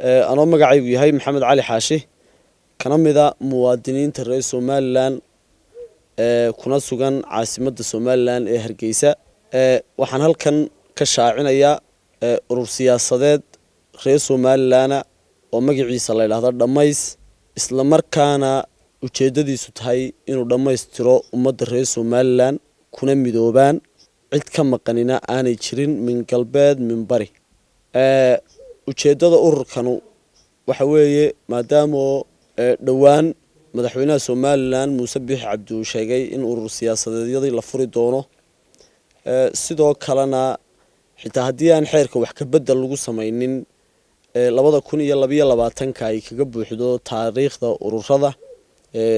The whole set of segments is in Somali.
anoo magacaygu yahay Maxamed Cali Xaashi kana mida muwaadiniinta reer Somaliland kuna sugan caasimadda Somaliland ee Hargeysa. Waxaan halkan ka shaacinayaa urur siyaasadeed reer Somaliland oo magaciisa la yiraahdo Dhamays, isla markaana ujeedadiisu tahay inuu dhamaystiro ummadda reer Somaliland kuna midoobaan cid ka maqanina aanay jirin min galbeed min bari. ujeedada ururkanu waxa weeye maadaama dhawaan madaxweynaha Somaliland Muuse Biixi Cabdi uu sheegay in urur siyaasadeedyadii la furi doono, sidoo kalena xitaa haddii aan xeerka wax ka bedel lagu samaynin 2022 ay kaga buuxdo taariikhda ururada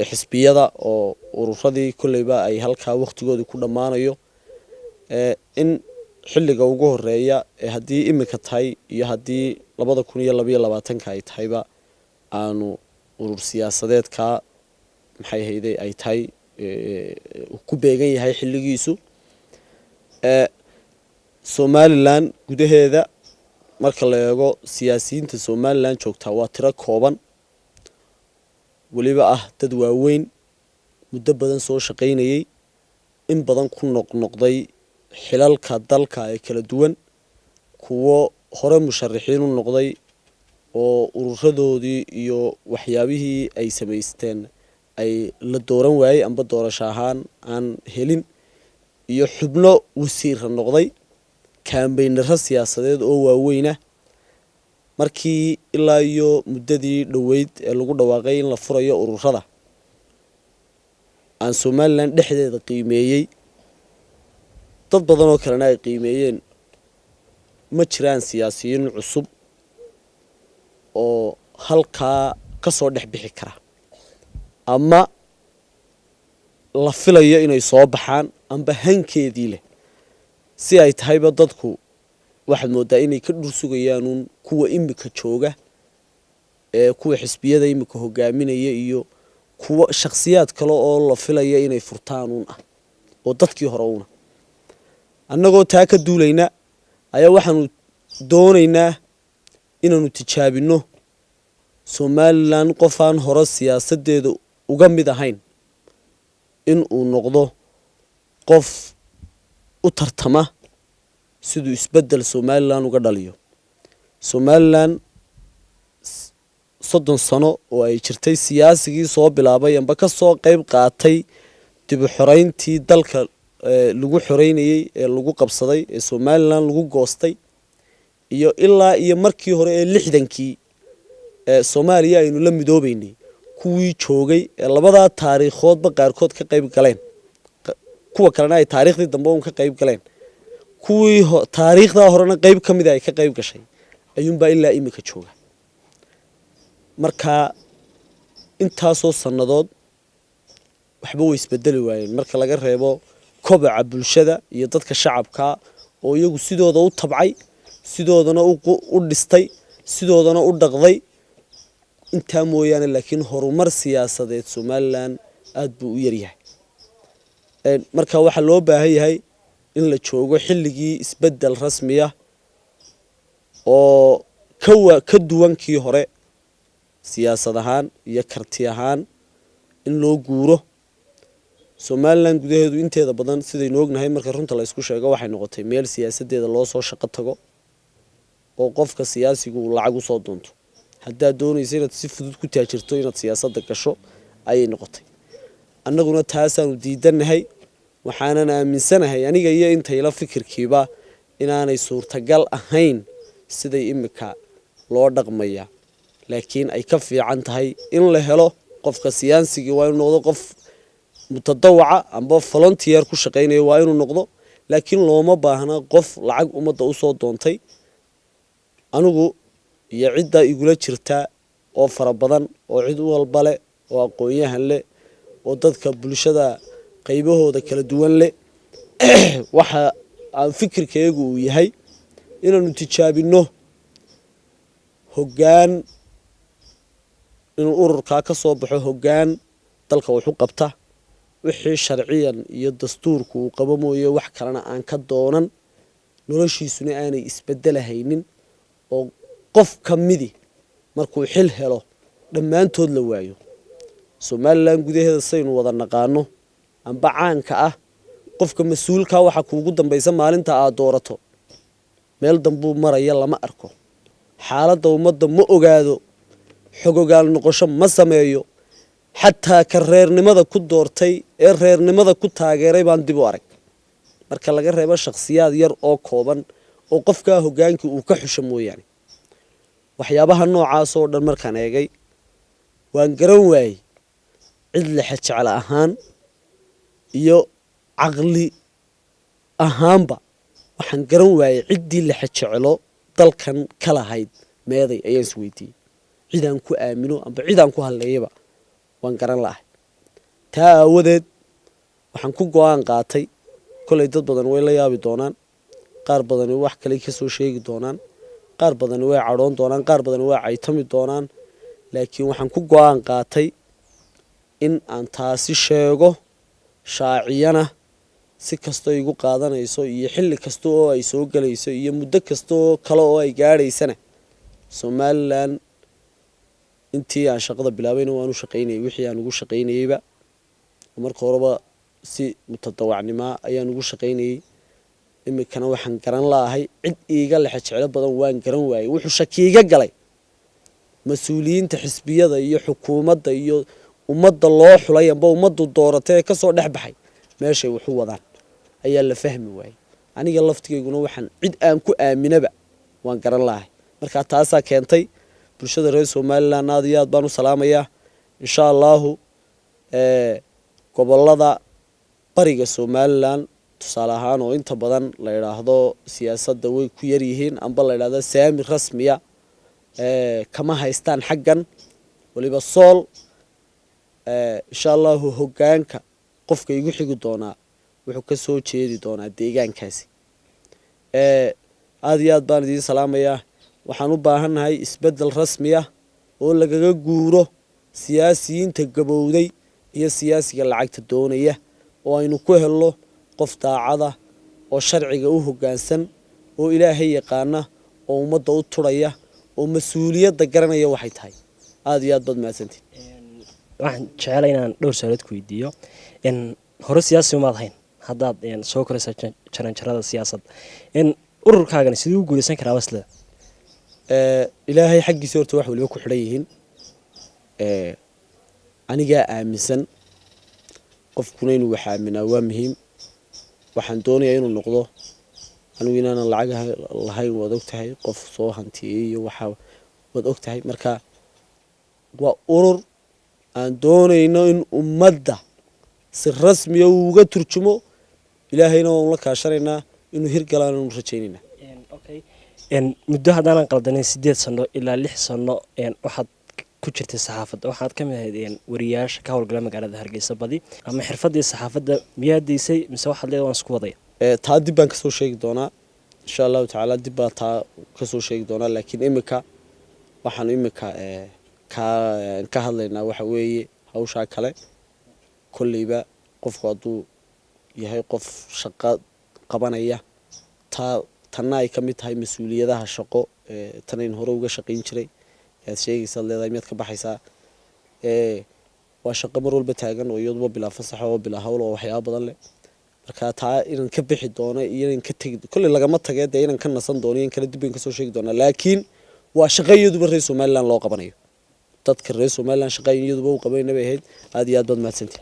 xisbiyada oo ururadii kuleyba ay halka waqtigoodii ku dhamaanayo, in xilliga ugu horeeya hadii imika tahay iyo hadii 2022 ay tahayba aanu urur siyaasadeedka maxay hayday ay tahay ku beegan yahay xilligiisu. Somaliland gudaheeda marka la eego siyaasiyiinta Somaliland joogta waa tiro kooban, waliba dad waaweyn muddo badan soo shaqeynayay, in badan ku noqnoqday xilalka dalka ee kala duwan, kuwo hore musharaxiin u noqday oo ururadoodii iyo waxyaabihii ay sameysteen ay la dooran waayay amba doorasho ahaan aan helin, iyo xubno wasiir noqday kaambeynara siyaasadeed oo waaweyna. markii ilaa iyo muddadii dhaweyd ee lagu dhawaaqay in la furayo ururada aan Somaliland dhexdeeda qiimeeyay, dad badan oo kalena ay qiimeeyeen, ma jiraan siyaasiyiin cusub oo halkaa ka soo dhex bixi kara ama la filayo inay soo baxaan amba hankeedii leh. si ay tahayba dadku waxaad moodaa inay ka dhursugayaan kuwa imika jooga, kuwa xisbiyada imika hogaaminaya iyo kuwa shakhsiyaad kale oo la filayo inay furtaan oo dadkii hore annagoo taa ka duulayna ayaa waxaanu doonaynaa inaanu tijaabino Somaliland qofaan hore siyaasadeeda uga mid ahayn in uu noqdo qof u tartama siduu isbedel Somaliland uga dhaliyo. Somaliland 30 sano oo ay jirtay siyaasigii soo bilaabay amba ka soo qayb qaatay dib u xoreyntii dalka lagu xoreynayay ee lagu qabsaday ee Somaliland lagu goostay, iyo ilaa iyo markii hore ee 60kii Soomaaliya aynu la midoobaynay kuwii joogay ee labada taariikhoodba qaarkood ka qayb galeen, kuwa kalena ay taariikhdii dambe ka qayb galeen, kuwii taariikhda horena qayb kamid ay ka qayb gashay ayuunba ilaa imika jooga. marka intaasoo sanadood waxba way isbedeli waayeen marka laga reebo kobaca bulshada iyo dadka shacabka oo iyagu sidooda u tabcay, sidoodana u dhistay, sidoodana u dhaqday inta mooyaane. laakiin horumar siyaasadeed Somaliland aad buu u yar yahay. marka waxa loo baahan yahay in la joogo xilligii isbedel rasmi ah oo ka duwankii hore siyaasad ahaan iyo karti ahaan in loo guuro. Somaliland gudaheedu inteeda badan sidaynu ognahay marka runta la isku sheego waxay noqotay meel siyaasadeeda loo soo shaqo tago oo qofka siyaasigu lacag u soo doonto. haddaad doonayso inaad si fudud ku taajirto inaad siyaasadda gasho ayay noqotay. annaguna taasaanu diidanahay, waxaanan aaminsanahay aniga iyo inta ila fikirkiiba inaanay suurtagal ahayn siday imika loo dhaqmaya, laakiin ay ka fiican tahay in la helo qofka siyaasiga waa inuu noqdo qof mutadawaca amba volunteer ku shaqeynaya waa inuu noqdo, laakiin looma baahna qof lacag ummadda u soo doontay. anigu iyo cidda igula jirta oo fara badan oo cid walba leh oo aqoon-yahan leh oo dadka bulshada qaybahooda kala duwan leh waxa aan fikirkaygu uu yahay inaanu tijaabino hoggaan, inuu ururka ka soo baxo hoggaan dalka wuxuu qabta wixii sharciyan iyo dastuurku uu qabo mooye wax kalena aan ka doonan, noloshiisuna aanay isbedelahaynin oo qof kamidi markuu xil helo dhammaantood la waayo somalilan gudaheeda saynu wada naqaano amba caanka ah qofka mas-uulka waxa kuugu dambaysa maalinta aad doorato meel dambuu maraya lama arko xaaladda ummadda ma ogaado xogogaal noqosho ma sameeyo xataa ka reernimada ku doortay ee reernimada ku taageeray baan dib u arag marka laga reebo shakhsiyaad yar oo kooban oo qofka hogaankii uu ka xusho mooyaane waxyaabaha noocaas oo dhan markaan eegay waan garan waayey cid lexe jecel ahaan iyo caqli ahaanba waxaan garan waayey ciddii lexe jecelo dalkan ka lahayd meeday ayaan is weydiiyey cidaan ku aamino amba cidaan ku halleeyaba waan garan lahay taa aawadeed waxaan ku go-aan qaatay kolay dad badan way la yaabi doonaan qaar badani wax kale ka soo sheegi doonaan qaar badani way cadhoon doonaan qaar badani way caytami doonaan laakiin waxaan ku go-aan qaatay in aan taasi sheego shaaciyana si kastoo igu qaadanayso iyo xilli kasta oo ay soo galayso iyo muddo kasta oo kale oo ay gaadhaysana somalilan intii aan shaqada bilaabayna waan u shaqaynayay wixii aan ugu shaqaynayeyba marka horeba si mutadawacnimo ayaan ugu shaqaynayay imikana waxaan garan laahay cid iiga lexe jeclo badan waan garan waayey wuxuu shakiiga galay mas-uuliyiinta xisbiyada iyo xukuumadda iyo ummadda loo xulay amba ummaddu dooratay ee kasoo dhex baxay meeshay wuxu wadaan ayaa la fahmi waayey aniga laftigayguna waxaan cid aan ku aaminaba waan garan lahay markaa taasaa keentay bulshada reer somalilan aad iyo aad baan u salaamayaa insha allahu gobolada bariga somalilan tusaale ahaan oo inta badan la yidhaahdo siyaasadda way ku yaryihiin amba la yidhahdo saami rasmiya kama haystaan xaggan waliba sool insha allahu hogaanka qofka igu xigi doonaa wuxuu ka soo jeedi doonaa deegaankaasi aad iyo aad baan idiin salaamayaa waxaan u baahannahay isbeddel rasmi ah oo lagaga guuro siyaasiyiinta gabowday iyo siyaasiga lacagta doonaya oo aynu ku helno qof daacada oo sharciga u hoggaansan oo ilaahay yaqaana oo ummadda u turaya oo mas-uuliyadda garanaya waxay tahay aad iyo aad baad mahadsantiin waxaan jecelahay inaan dhowr su'aalood ku weydiiyo hore siyaasi umaad hayn haddaad soo koraysa jaranjarada siyaasad ururkaagani siduu u guulaysan karaa waslada ilaahay xaggiisa horta wax waliba ku xidhan yihiin anigaa aaminsan qofkuna inuu wax aaminaa waa muhiim waxaan doonayaa inuu noqdo anigu inaanan lacag lahayn waad ogtahay qof soo hantiyey iyo waxa waad ogtahay marka waa urur aan doonayno in ummadda si rasmiya uu uga turjumo ilaahayna waan la kaashanaynaa inuu hirgalaan aanu rajaynaynaa muddo haddaanan qaldanin 8 sano ilaa 6 sano waxaad ku jirtay saxaafadda waxaad ka mid ahayd wariyaasha ka howlgala magaalada Hargeysa badi ama xirfadii saxaafadda miyaa deysay mise waxaad leedahay waan isku wadaya taa dib baan ka soo sheegi doonaa insha allahu tacaala dib baa taa ka soo sheegi doonaa laakiin imika waxaan imika ka hadlaynaa waxa weeye hawshaa kale kolleyba qofku hadduu yahay qof shaqo qabanaya tanna ay ka mid tahay mas-uuliyadaha shaqo tanayn hore uga shaqayn jiray ayaad sheegaysaad leedahay miyaad ka baxaysaa waa shaqo mar walba taagan oo iyaduba bilaa fasax oo bilaa hawl oo waxyaaba badan leh marka taa inaan ka bixi doono iyo inaan ka tegi kolley lagama tagee dee inaan ka nasan doono iyo in kale dib bayn ka soo sheegi doonaa laakiin waa shaqo iyaduba reer somaliland loo qabanayo dadka reer somaliland shaqo iyaduba u qabanayna bay ahayd aad iyo aad baad mahadsantihin